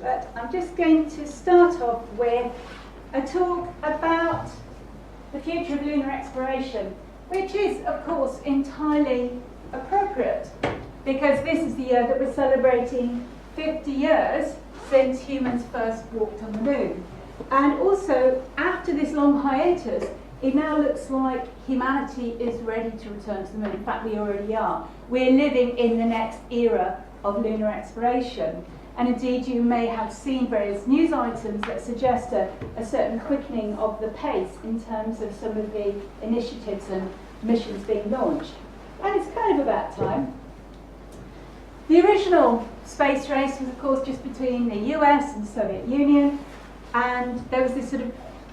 But I'm just going to start off with a talk about the future of lunar exploration, which is, of course, entirely appropriate, because this is the year that we're celebrating 50 years since humans first walked on the moon. And also, after this long hiatus, it now looks like humanity is ready to return to the moon. In fact, we already are. We're living in the next era of lunar exploration. And indeed, you may have seen various news items that suggest a certain quickening of the pace in terms of some of the initiatives and missions being launched. And it's kind of about time. The original space race was, of course, just between the US and the Soviet Union. And there was this sort of,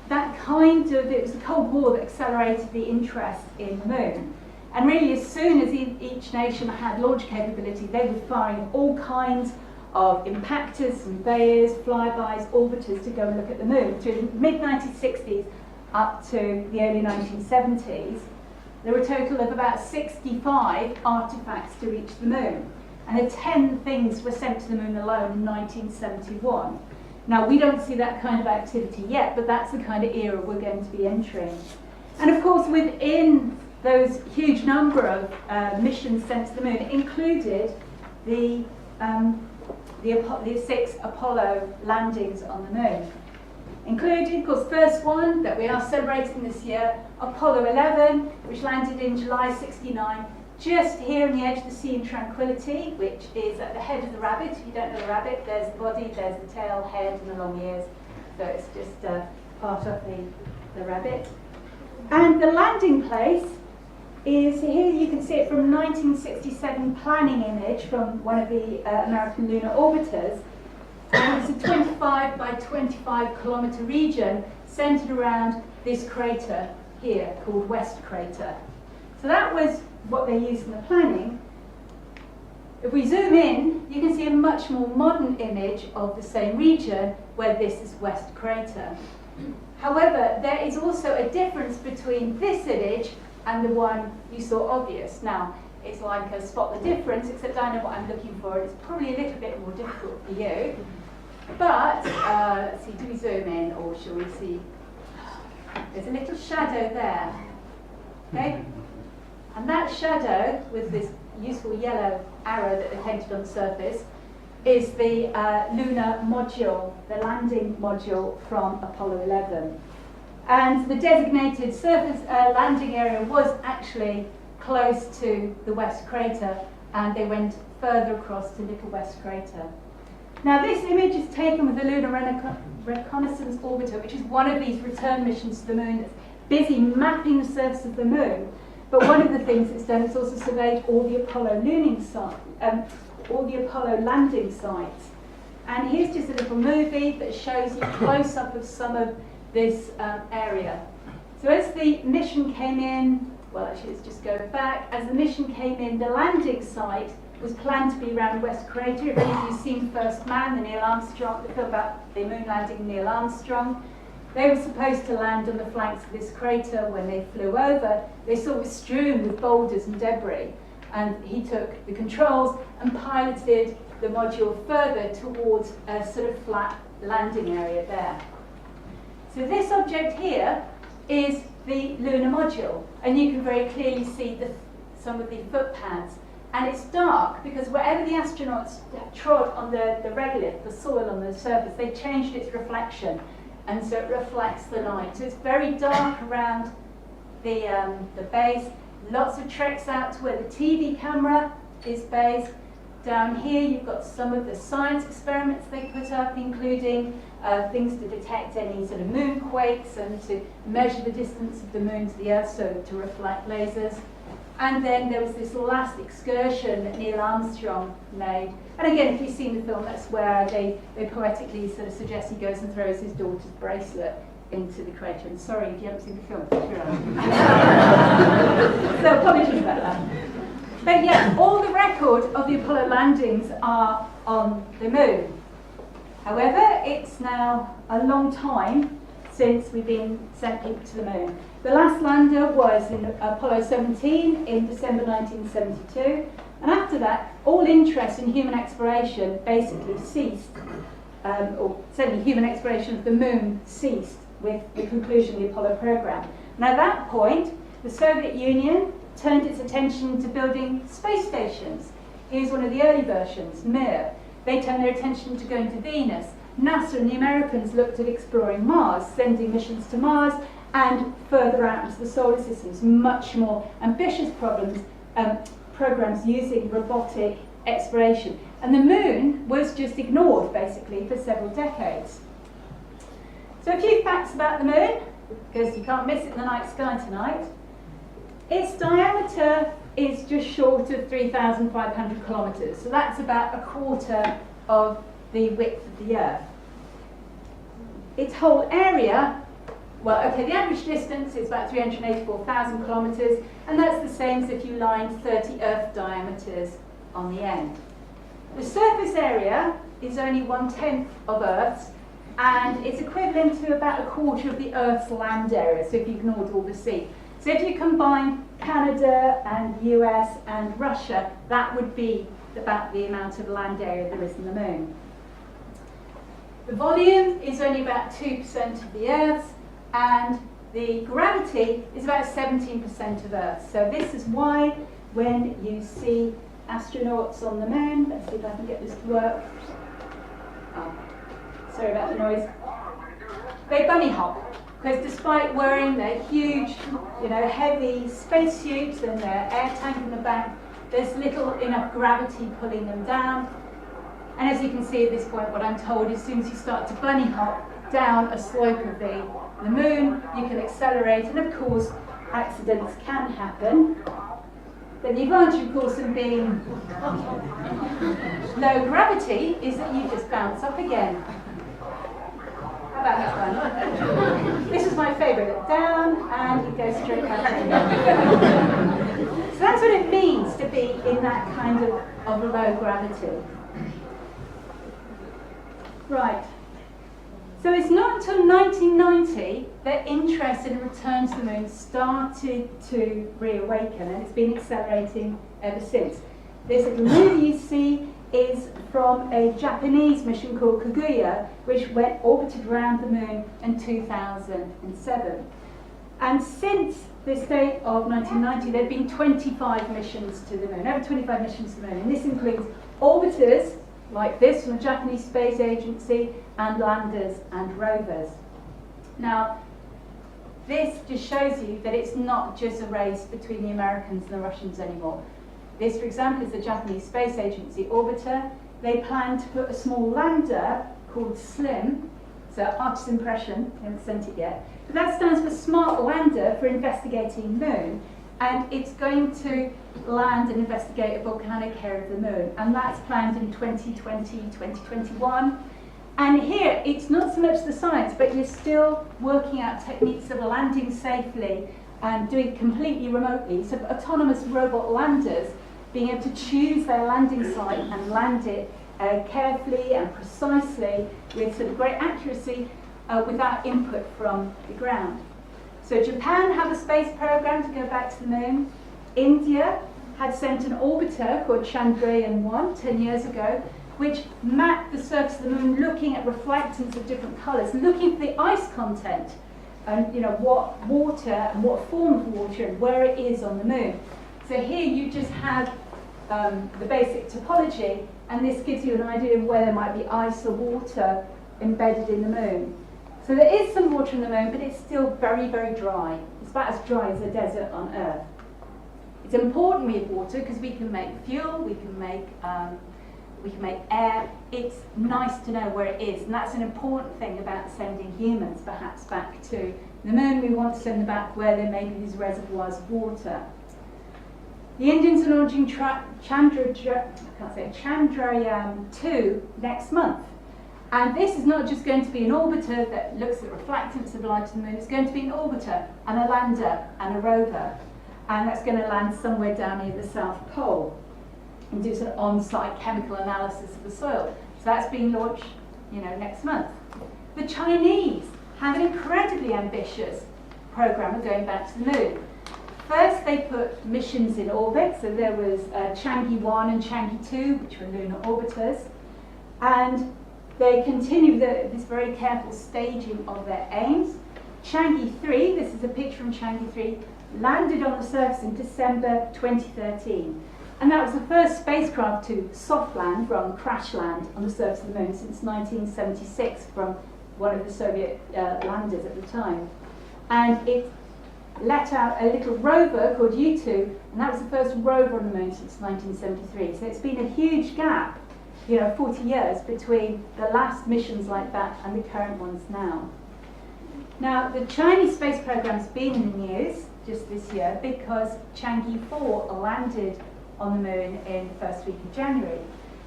it was the Cold War that accelerated the interest in the moon. And really, as soon as each nation had launch capability, they were firing all kinds of impactors, conveyors, flybys, orbiters to go and look at the moon. Through the mid-1960s up to the early 1970s, there were a total of about 65 artifacts to reach the moon. And 10 things were sent to the moon alone in 1971. Now, we don't see that kind of activity yet, but that's the kind of era we're going to be entering. And of course, within those huge number of missions sent to the moon included the 6 Apollo landings on the moon. Including, of course, the first one that we are celebrating this year, Apollo 11, which landed in July '69, just here on the edge of the Sea in Tranquility, which is at the head of the rabbit. If you don't know the rabbit, there's the body, there's the tail, head, and the long ears. So it's just part of the rabbit. And the landing place is here. You can see it from 1967 planning image from one of the American lunar orbiters. And it's a 25 by 25 kilometer region centered around this crater here called West Crater. So that was what they used in the planning. If we zoom in, you can see a much more modern image of the same region where this is West Crater. However, there is also a difference between this image and the one you saw obvious. Now, it's like a spot the difference, except I know what I'm looking for, and it's probably a little bit more difficult for you. But, let's see, do we zoom in, or shall we see? There's a little shadow there, okay? And that shadow, with this useful yellow arrow that they painted on the surface, is the lunar module, the landing module from Apollo 11. And the designated surface landing area was actually close to the West Crater, and they went further across to Little West Crater. Now, this image is taken with the Lunar Reconnaissance Orbiter, which is one of these return missions to the moon that's busy mapping the surface of the moon. But one of the things it's done is also surveyed all the Apollo landing sites. And here's just a little movie that shows you a close-up of some of this area. So as the mission came in, well, actually, let's just go back. As the mission came in, the landing site was planned to be around West Crater. If any of you have seen First Man, the Neil Armstrong, the film about the moon landing Neil Armstrong, they were supposed to land on the flanks of this crater. When they flew over, they saw it was strewn with boulders and debris. And he took the controls and piloted the module further towards a sort of flat landing area there. So this object here is the lunar module. And you can very clearly see some of the footpads. And it's dark because wherever the astronauts trod on the regolith, the soil on the surface, they changed its reflection. And so it reflects the light. So it's very dark around the base. Lots of treks out to where the TV camera is based. Down here you've got some of the science experiments they put up, including things to detect any sort of moonquakes and to measure the distance of the moon to the Earth, so to reflect lasers. And then there was this last excursion that Neil Armstrong made. And again, if you've seen the film, that's where they poetically sort of suggest he goes and throws his daughter's bracelet into the crater. And sorry if you haven't seen the film. So apologies about that. But yeah, all the record of the Apollo landings are on the moon. However, it's now a long time since we've been sent people to the moon. The last lander was in Apollo 17 in December 1972, and after that, all interest in human exploration basically ceased. or certainly human exploration of the moon ceased with the conclusion of the Apollo program. And at that point, the Soviet Union turned its attention to building space stations. Here's one of the early versions, Mir. They turned their attention to going to Venus. NASA and the Americans looked at exploring Mars, sending missions to Mars and further out into the solar systems, much more ambitious programs using robotic exploration. And the moon was just ignored, basically, for several decades. So a few facts about the moon, because you can't miss it in the night sky tonight. Its diameter is just short of 3,500 kilometres, so that's about a quarter of the width of the Earth. Its whole area, well, okay, the average distance is about 384,000 kilometres, and that's the same as if you lined 30 Earth diameters on the end. The surface area is only 1/10 of Earth's, and it's equivalent to about a quarter of the Earth's land area, so if you ignored all the sea. So if you combine Canada and US and Russia, that would be about the amount of land area there is in the moon. The volume is only about 2% of the Earth's, and the gravity is about 17% of Earth. So this is why when you see astronauts on the moon, let's see if I can get this to work. Oh, sorry about the noise. They bunny hop, because despite wearing their huge, heavy spacesuits and their air tank in the back, there's little enough gravity pulling them down. And as you can see at this point, what I'm told is as soon as you start to bunny hop down a slope of the moon, you can accelerate, and of course, accidents can happen. But the advantage, of course, of being low gravity is that you just bounce up again. How about that one? This is my favourite. Down, and it goes straight back up. So that's what it means to be in that kind of low gravity. Right. So it's not until 1990 that interest in a return to the moon started to reawaken, and it's been accelerating ever since. This little movie you see is from a Japanese mission called Kaguya, which orbited around the moon in 2007. And since this date of 1990, there have been 25 missions to the moon, over 25 missions to the moon, and this includes orbiters like this from the Japanese Space Agency, and landers and rovers. Now, this just shows you that it's not just a race between the Americans and the Russians anymore. This, for example, is the Japanese Space Agency orbiter. They plan to put a small lander called SLIM, so artist's impression, they haven't sent it yet, but that stands for Smart Lander for Investigating Moon, and it's going to land and investigate a volcanic area of the moon, and that's planned in 2020, 2021. And here, it's not so much the science, but you're still working out techniques of landing safely and doing it completely remotely. So autonomous robot landers being able to choose their landing site and land it carefully and precisely with sort of great accuracy without input from the ground. So Japan have a space program to go back to the moon. India had sent an orbiter called Chandrayaan-1 10 years ago, which mapped the surface of the moon, looking at reflectance of different colours, looking for the ice content, and what water and what form of water and where it is on the moon. So here you just have the basic topology, and this gives you an idea of where there might be ice or water embedded in the moon. So there is some water in the moon, but it's still very, very dry. It's about as dry as a desert on Earth. It's important we have water because we can make fuel, we can make air. It's nice to know where it is, and that's an important thing about sending humans perhaps back to the moon. We want to send them back where there may be these reservoirs of water. The Indians are launching Chandrayaan-2 next month. And this is not just going to be an orbiter that looks at reflectance of light on the moon, it's going to be an orbiter and a lander and a rover. And that's going to land somewhere down near the South Pole and do some on-site chemical analysis of the soil. So that's being launched, next month. The Chinese have an incredibly ambitious program of going back to the moon. First, they put missions in orbit, so there was Chang'e 1 and Chang'e 2, which were lunar orbiters, and They continue this very careful staging of their aims. Chang'e 3, this is a picture from Chang'e 3, landed on the surface in December 2013. And that was the first spacecraft to soft land rather than crash land on the surface of the moon since 1976 from one of the Soviet landers at the time. And it let out a little rover called U2, and that was the first rover on the moon since 1973. So it's been a huge gap, 40 years between the last missions like that and the current ones now. Now, the Chinese space program's been in the news just this year because Chang'e 4 landed on the moon in the first week of January.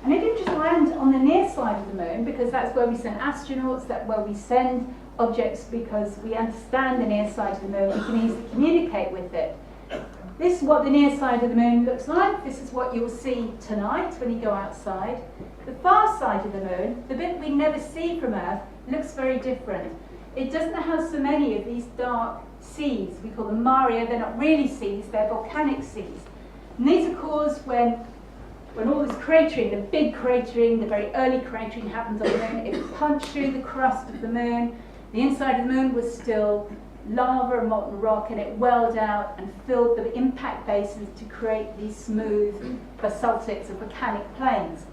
And it didn't just land on the near side of the moon, because that's where we send astronauts, that's where we send objects, because we understand the near side of the moon, we can easily communicate with it. This is what the near side of the moon looks like. This is what you'll see tonight when you go outside. The far side of the moon, the bit we never see from Earth, looks very different. It doesn't have so many of these dark seas. We call them maria. They're not really seas, they're volcanic seas. And these are caused when all this cratering, the big cratering, the very early cratering happens on the moon. It punched through the crust of the moon. The inside of the moon was still lava and molten rock, and it welled out and filled the impact basins to create these smooth basaltics or volcanic plains.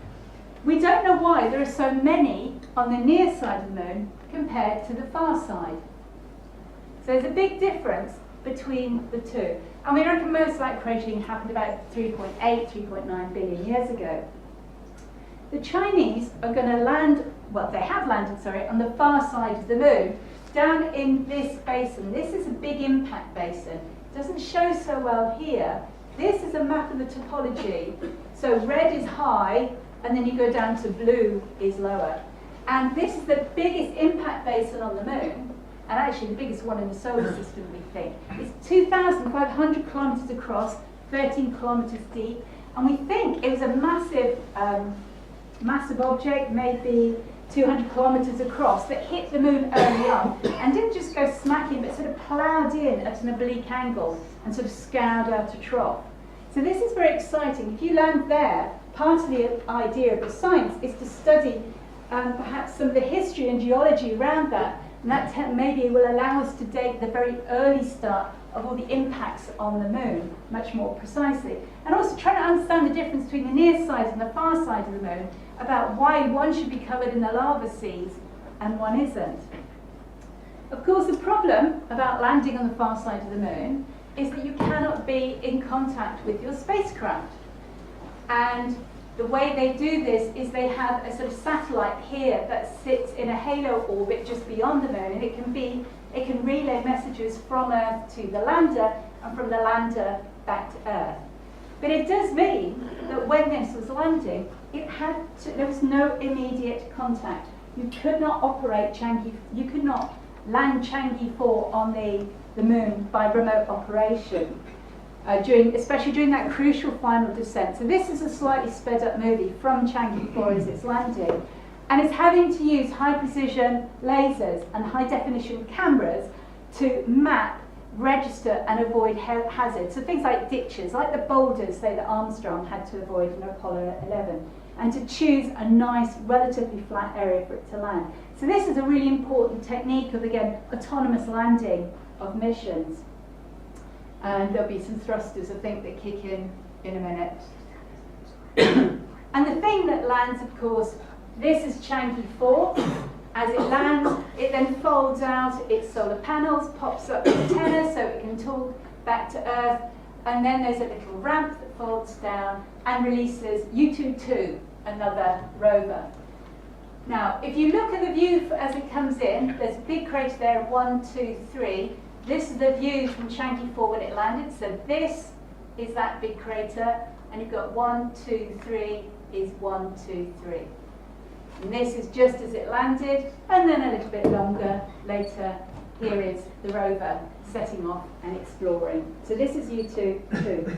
We don't know why there are so many on the near side of the moon compared to the far side. So there's a big difference between the two. And we reckon most light cratering happened about 3.8, 3.9 billion years ago. The Chinese are going to land, well, they have landed, sorry, on the far side of the moon, down in this basin. This is a big impact basin. It doesn't show so well here. This is a map of the topology. So red is high, and then you go down to blue is lower. And this is the biggest impact basin on the moon, and actually the biggest one in the solar system, we think. It's 2,500 kilometers across, 13 kilometers deep, and we think it was a massive object, maybe 200 kilometers across, that hit the moon early on, and didn't just go smacking, but sort of ploughed in at an oblique angle and sort of scoured out a trough. So this is very exciting. If you land there, part of the idea of the science is to study perhaps some of the history and geology around that, and that maybe will allow us to date the very early start of all the impacts on the moon much more precisely. And also try to understand the difference between the near side and the far side of the moon, about why one should be covered in the lava seas and one isn't. Of course, the problem about landing on the far side of the moon is that you cannot be in contact with your spacecraft. And the way they do this is they have a sort of satellite here that sits in a halo orbit just beyond the moon, and it can relay messages from Earth to the lander and from the lander back to Earth. But it does mean that when this was landing, there was no immediate contact. You could not operate Chang'e, you could not land Chang'e 4 on the moon by remote operation. Especially during that crucial final descent. So this is a slightly sped up movie from Chang'e 4 as it's landing. And it's having to use high precision lasers and high definition cameras to map, register and avoid hazards. So things like ditches, like the boulders, say, that Armstrong had to avoid in Apollo 11. And to choose a nice, relatively flat area for it to land. So this is a really important technique of, again, autonomous landing of missions. And there'll be some thrusters, I think, that kick in a minute. And the thing that lands, of course, this is Chang'e 4. As it lands, it then folds out its solar panels, pops up the antenna so it can talk back to Earth, and then there's a little ramp that folds down and releases U2-2, another rover. Now, if you look at the view as it comes in, there's a big crater there, 1, 2, 3. This is the view from Chang'e 4 when it landed. So this is that big crater, and you've got 1, 2, 3 is 1, 2, 3. And this is just as it landed, and then a little bit longer later, here is the rover setting off and exploring. So this is U2-2.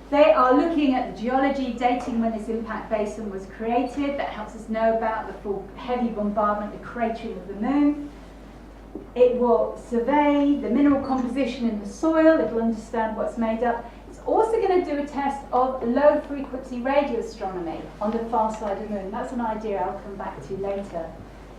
They are looking at the geology, dating when this impact basin was created. That helps us know about the full heavy bombardment, the cratering of the moon. It will survey the mineral composition in the soil. It will understand what's made up. It's also going to do a test of low frequency radio astronomy on the far side of the moon. That's an idea I'll come back to later.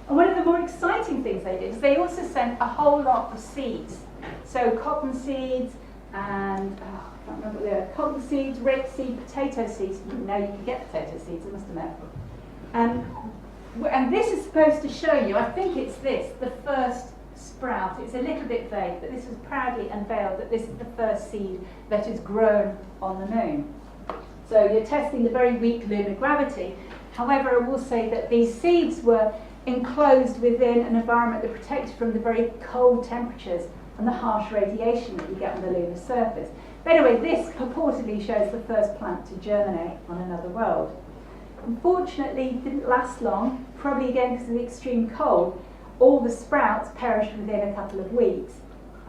And one of the more exciting things they did is they also sent a whole lot of seeds. So cotton seeds and, I can't remember what they were, cotton seeds, rapeseed, potato seeds. Now you can get potato seeds, I must admit. And this is supposed to show you, I think it's this, the first sprout. It's a little bit vague, but this was proudly unveiled that this is the first seed that is grown on the moon. So you're testing the very weak lunar gravity. However, I will say that these seeds were enclosed within an environment that protected from the very cold temperatures and the harsh radiation that you get on the lunar surface. But anyway, this purportedly shows the first plant to germinate on another world. Unfortunately, it didn't last long, probably again because of the extreme cold. All the sprouts perished within a couple of weeks,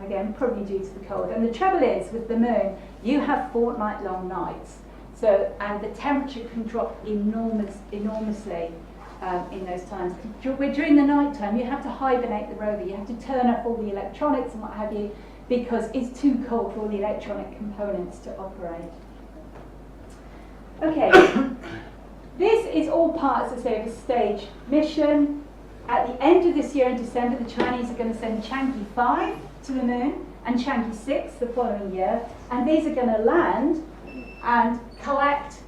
again probably due to the cold. And the trouble is, with the moon, you have fortnight-long nights, so and the temperature can drop enormously in those times. During the night time, you have to hibernate the rover. You have to turn off all the electronics and what have you, because it's too cold for all the electronic components to operate. Okay, this is all part, as I say, of a stage mission. At the end of this year in December, the Chinese are going to send Chang'e 5 to the moon and Chang'e 6 the following year, and these are going to land and collect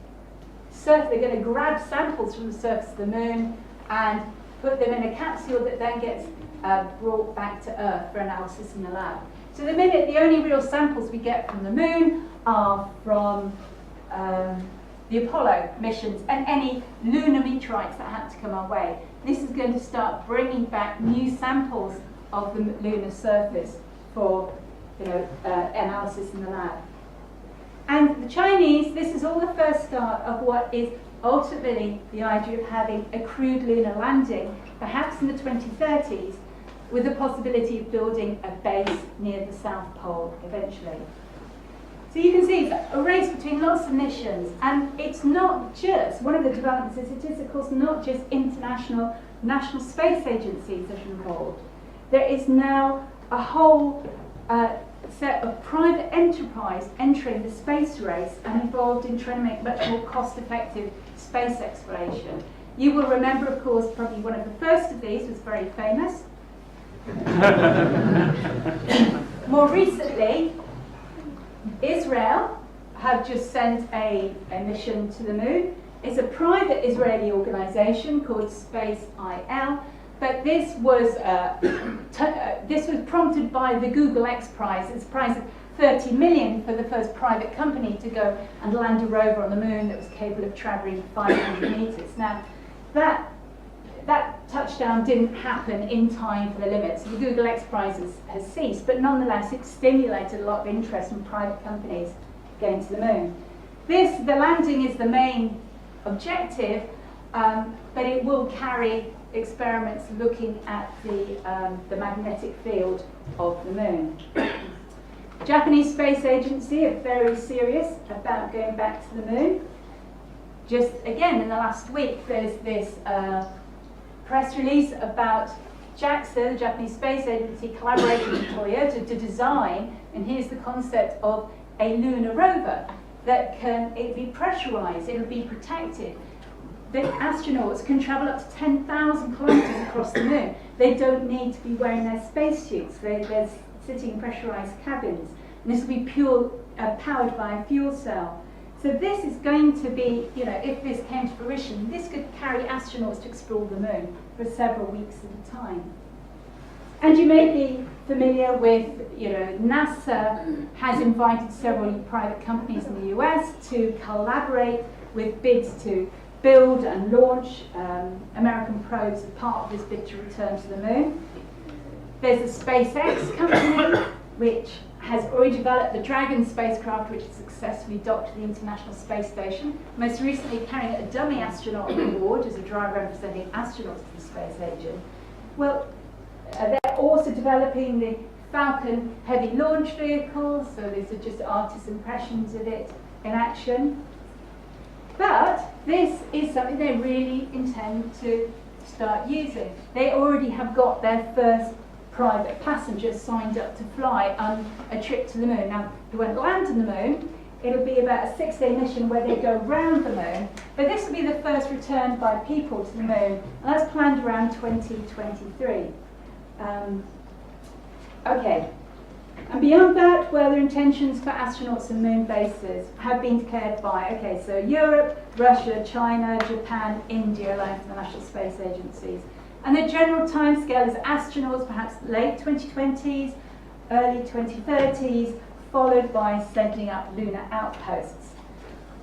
they're going to grab samples from the surface of the moon and put them in a capsule that then gets brought back to Earth for analysis in the lab. So the minute the only real samples we get from the moon are from the Apollo missions and any lunar meteorites that had to come our way. This is going to start bringing back new samples of the lunar surface for analysis in the lab. And the Chinese, this is all the first start of what is ultimately the idea of having a crewed lunar landing, perhaps in the 2030s, with the possibility of building a base near the South Pole eventually. So you can see it's a race between lots of missions, and it's not just, one of the developments is it is of course not just international national space agencies that are involved. There is now a whole set of private enterprise entering the space race and involved in trying to make much more cost-effective space exploration. You will remember, of course, probably one of the first of these was very famous. More recently, Israel have just sent a mission to the moon. It's a private Israeli organization called Space IL, but this was prompted by the Google X Prize. It's a prize of 30 million for the first private company to go and land a rover on the moon that was capable of traveling 500 meters. Now, that touchdown didn't happen in time for the limit, so the Google X Prize has ceased, but nonetheless it stimulated a lot of interest in private companies going to the moon. The landing is the main objective, but it will carry experiments looking at the magnetic field of the moon. Japanese Space Agency are very serious about going back to the moon. Just again in the last week there's this press release about JAXA, the Japanese Space Agency, collaborating with Toyota to design, and here's the concept of a lunar rover that it'll be pressurized, it'll be protected. The astronauts can travel up to 10,000 kilometers across the moon. They don't need to be wearing their spacesuits. They're sitting in pressurized cabins. And this will be powered by a fuel cell. So this is going to be, if this came to fruition, this could carry astronauts to explore the moon for several weeks at a time. And you may be familiar with, NASA has invited several private companies in the US to collaborate with bids to build and launch American probes as part of this bid to return to the moon. There's a SpaceX company which has already developed the Dragon spacecraft, which has successfully docked to the International Space Station, most recently carrying a dummy astronaut on board as a driver representing astronauts to the space agent. Well, they're also developing the Falcon heavy launch vehicle, so these are just artists' impressions of it in action. But this is something they really intend to start using. They already have got their first private passengers signed up to fly on a trip to the moon. Now, they won't land on the moon. It'll be about a 6-day mission where they go round the moon, but this will be the first return by people to the moon, and that's planned around 2023. Okay, and beyond that, where their intentions for astronauts and moon bases have been declared by, okay, so Europe, Russia, China, Japan, India, like the National Space Agencies. And the general timescale is astronauts perhaps late 2020s, early 2030s, followed by sending up lunar outposts.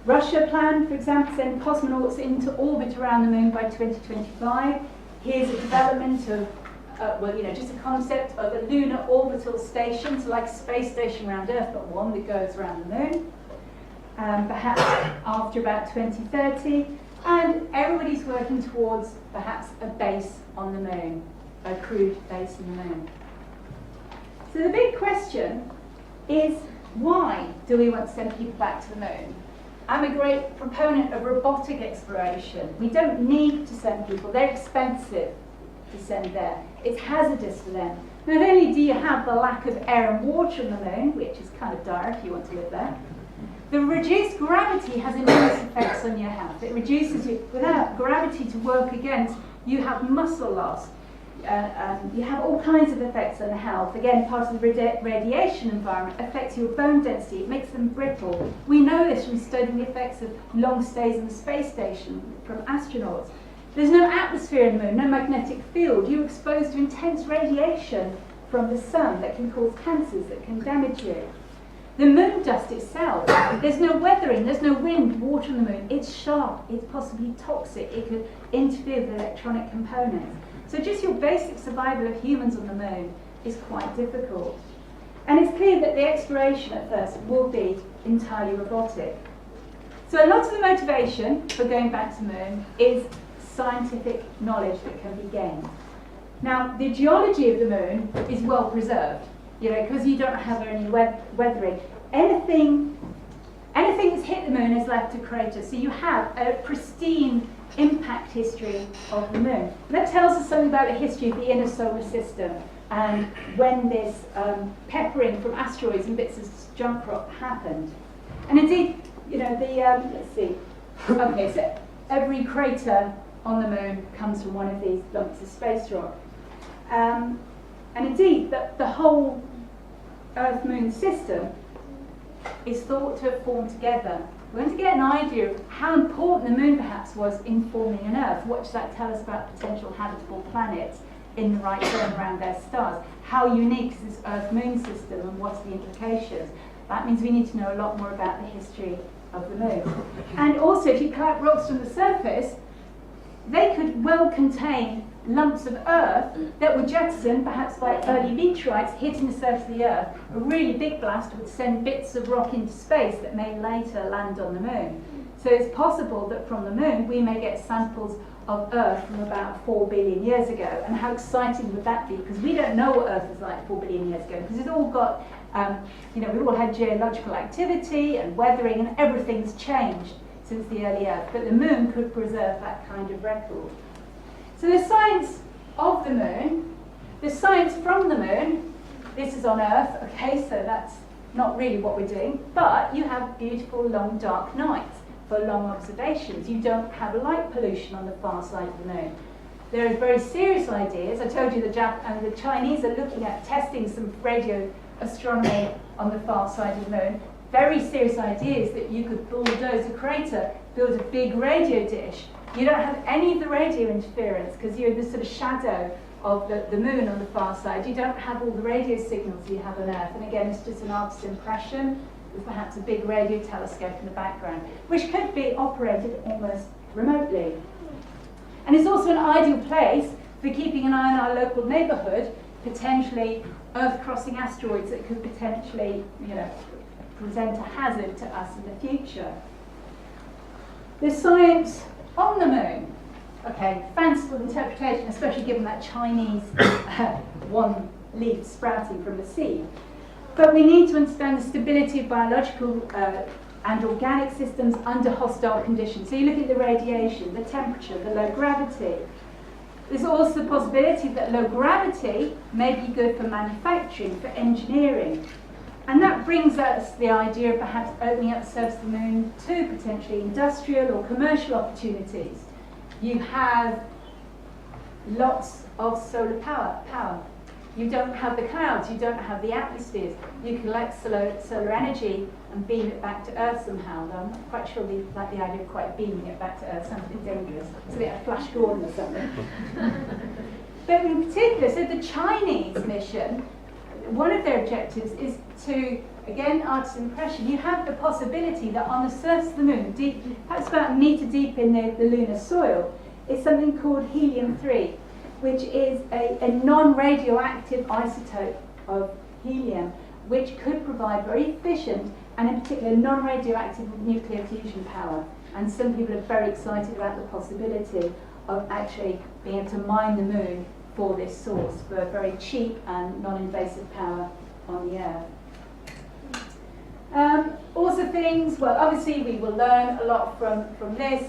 Russia planned, for example, to send cosmonauts into orbit around the moon by 2025. Here's a development of, just a concept of a lunar orbital station, so like a space station around Earth, but one that goes around the moon, perhaps after about 2030. And everybody's working towards perhaps a base on the moon, a crewed base on the moon. So the big question is, why do we want to send people back to the moon? I'm a great proponent of robotic exploration. We don't need to send people. They're expensive to send there. It's hazardous for them. Not only do you have the lack of air and water on the moon, which is kind of dire if you want to live there, the reduced gravity has enormous effects on your health. It reduces you. Without gravity to work against, you have muscle loss. You have all kinds of effects on health. Again, part of the radiation environment affects your bone density. It makes them brittle. We know this from studying the effects of long stays in the space station from astronauts. There's no atmosphere in the moon, no magnetic field. You're exposed to intense radiation from the sun that can cause cancers, that can damage you. The moon dust itself, there's no weathering, there's no wind, water on the moon. It's sharp, it's possibly toxic, it could interfere with electronic components. So just your basic survival of humans on the moon is quite difficult. And it's clear that the exploration at first will be entirely robotic. So a lot of the motivation for going back to the moon is scientific knowledge that can be gained. Now, the geology of the moon is well preserved, because you don't have any weathering. Anything that's hit the moon is left a crater. So you have a pristine impact history of the moon. That tells us something about the history of the inner solar system and when this peppering from asteroids and bits of junk rock happened. And indeed, let's see. Okay, so every crater on the moon comes from one of these lumps of space rock. And indeed, the whole Earth-Moon system is thought to have formed together. We're going to get an idea of how important the moon perhaps was in forming an Earth. What does that tell us about potential habitable planets in the right zone around their stars? How unique is this Earth-Moon system and what are the implications? That means we need to know a lot more about the history of the moon. And also, if you collect rocks from the surface, they could well contain lumps of Earth that were jettisoned perhaps by early meteorites hitting the surface of the Earth. A really big blast would send bits of rock into space that may later land on the moon. So it's possible that from the moon we may get samples of Earth from about 4 billion years ago. And how exciting would that be? Because we don't know what Earth was like 4 billion years ago, because it's all got, we've all had geological activity and weathering, and everything's changed since the early Earth. But the moon could preserve that kind of record. So the science of the moon, the science from the moon, this is on Earth, okay, so that's not really what we're doing, but you have beautiful long dark nights for long observations. You don't have light pollution on the far side of the moon. There are very serious ideas. I told you the Chinese are looking at testing some radio astronomy on the far side of the moon. Very serious ideas that you could bulldoze a crater, build a big radio dish. You don't have any of the radio interference because you're in the sort of shadow of the moon on the far side. You don't have all the radio signals you have on Earth. And again, it's just an artist's impression with perhaps a big radio telescope in the background, which could be operated almost remotely. And it's also an ideal place for keeping an eye on our local neighbourhood, potentially Earth-crossing asteroids that could potentially, present a hazard to us in the future. The science on the moon, okay, fanciful interpretation, especially given that Chinese one leaf sprouting from the seed. But we need to understand the stability of biological and organic systems under hostile conditions. So you look at the radiation, the temperature, the low gravity. There's also the possibility that low gravity may be good for manufacturing, for engineering. And that brings us the idea of perhaps opening up the surface of the moon to potentially industrial or commercial opportunities. You have lots of solar power. You don't have the clouds, you don't have the atmospheres. You collect solar energy and beam it back to Earth somehow, though I'm not quite sure we like the idea of quite beaming it back to Earth. Sounds a bit dangerous. It's a bit like Flash Gordon or something. But in particular, so the Chinese mission, one of their objectives is to, again, artist's impression, you have the possibility that on the surface of the moon, deep, perhaps about a metre deep in the lunar soil, is something called helium-3, which is a non-radioactive isotope of helium, which could provide very efficient and in particular non-radioactive nuclear fusion power. And some people are very excited about the possibility of actually being able to mine the moon for this source, for very cheap and non-invasive power on the Earth. Also things, well, obviously we will learn a lot from this,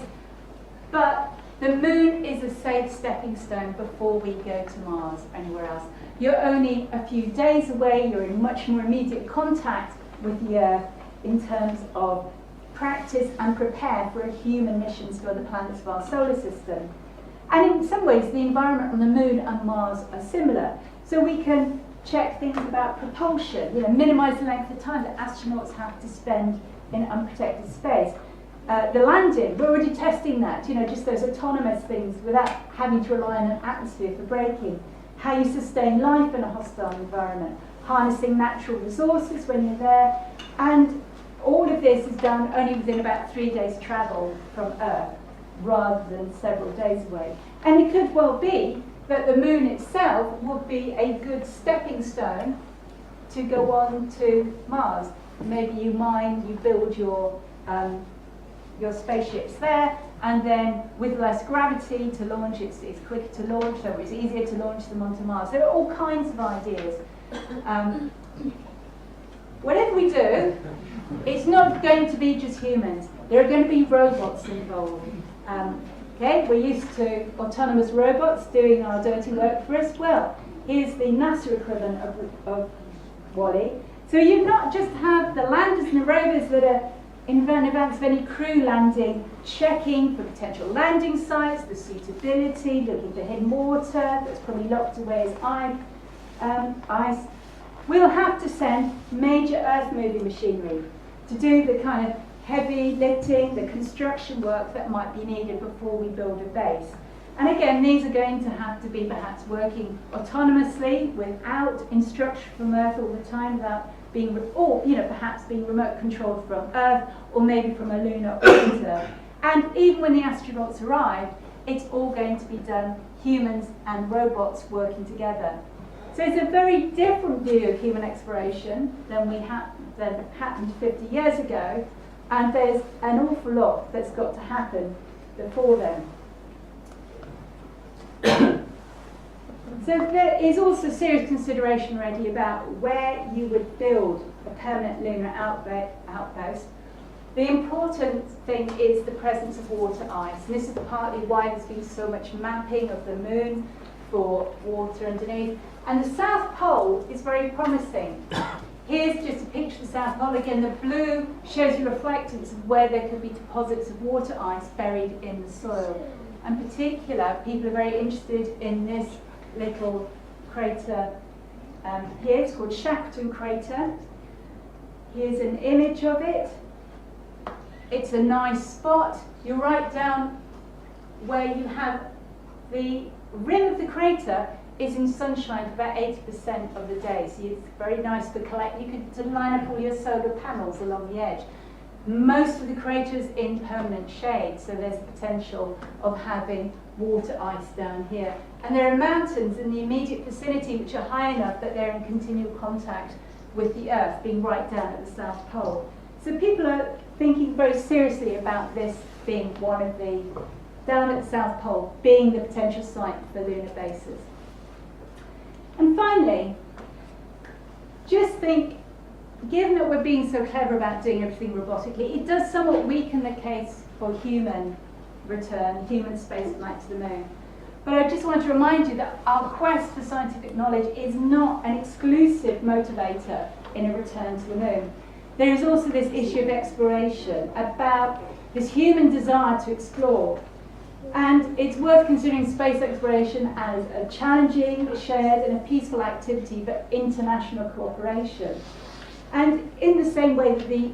but the moon is a safe stepping stone before we go to Mars or anywhere else. You're only a few days away, you're in much more immediate contact with the Earth in terms of practice and prepare for a human missions to other planets of our solar system. And in some ways, the environment on the moon and Mars are similar. So we can check things about propulsion, minimize the length of time that astronauts have to spend in unprotected space. The landing, we're already testing that, just those autonomous things without having to rely on an atmosphere for braking. How you sustain life in a hostile environment, harnessing natural resources when you're there, and all of this is done only within about 3 days travel from Earth, rather than several days away. And it could well be that the moon itself would be a good stepping stone to go on to Mars. Maybe you mine, you build your spaceships there, and then with less gravity to launch, it's quicker to launch, so it's easier to launch them onto Mars. There are all kinds of ideas. Whatever we do, it's not going to be just humans. There are going to be robots involved. Okay, we're used to autonomous robots doing our dirty work for us. Well, here's the NASA equivalent of WALL-E. So you not just have the landers and the rovers that are in advance of any crew landing, checking for potential landing sites, the suitability, looking for hidden water that's probably locked away as ice. We'll have to send major earth-moving machinery to do the kind of heavy lifting, the construction work that might be needed before we build a base. And again, these are going to have to be perhaps working autonomously without instruction from Earth all the time, without being, or perhaps being remote controlled from Earth or maybe from a lunar orbiter. And even when the astronauts arrive, it's all going to be done humans and robots working together. So it's a very different view of human exploration than happened 50 years ago, and there's an awful lot that's got to happen before then. So there is also serious consideration already about where you would build a permanent lunar outpost. The important thing is the presence of water ice, and this is partly why there's been so much mapping of the moon for water underneath. And the South Pole is very promising. Here's just a picture of the South Pole. Again, the blue shows you reflectance of where there could be deposits of water ice buried in the soil. In particular, people are very interested in this little crater here. It's called Shackleton Crater. Here's an image of it. It's a nice spot. You're right down where you have the rim of the crater is in sunshine for about 80% of the day. So it's very nice for you could line up all your solar panels along the edge. Most of the crater is in permanent shade, so there's potential of having water ice down here. And there are mountains in the immediate vicinity which are high enough that they're in continual contact with the Earth, being right down at the South Pole. So people are thinking very seriously about this being one of the, down at the South Pole, being the potential site for lunar bases. And finally, just think, given that we're being so clever about doing everything robotically, it does somewhat weaken the case for human return, human space flight to the moon. But I just want to remind you that our quest for scientific knowledge is not an exclusive motivator in a return to the moon. There is also this issue of exploration, about this human desire to explore. And it's worth considering space exploration as a challenging, shared and a peaceful activity for international cooperation. And in the same way that the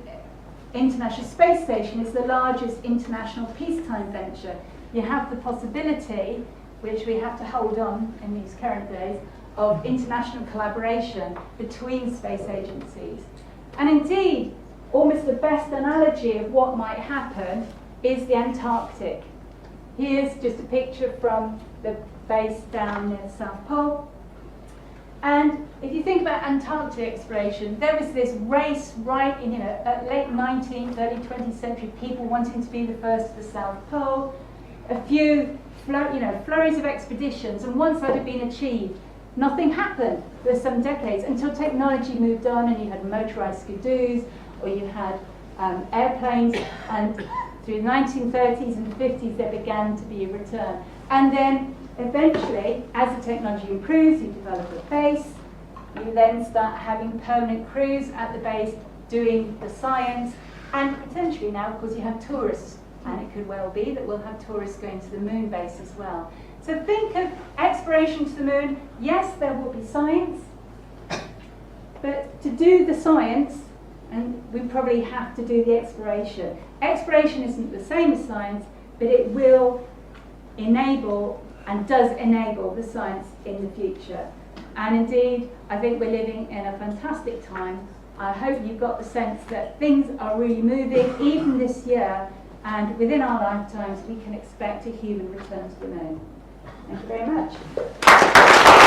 International Space Station is the largest international peacetime venture, you have the possibility, which we have to hold on in these current days, of international collaboration between space agencies. And indeed, almost the best analogy of what might happen is the Antarctic. Here's just a picture from the base down near the South Pole. And if you think about Antarctic exploration, there was this race right in, at late 19th, early 20th century, people wanting to be the first to the South Pole, a few flurries of expeditions, and once that had been achieved, nothing happened for some decades until technology moved on and you had motorized skidoos, or you had airplanes, and through the 1930s and 50s there began to be a return. And then eventually, as the technology improves, you develop a base, you then start having permanent crews at the base doing the science, and potentially now, of course, you have tourists, and it could well be that we'll have tourists going to the moon base as well. So think of exploration to the moon. Yes, there will be science, but to do the science, and we probably have to do the exploration. Exploration isn't the same as science, but it will enable and does enable the science in the future. And indeed, I think we're living in a fantastic time. I hope you've got the sense that things are really moving, even this year, and within our lifetimes we can expect a human return to the moon. Thank you very much.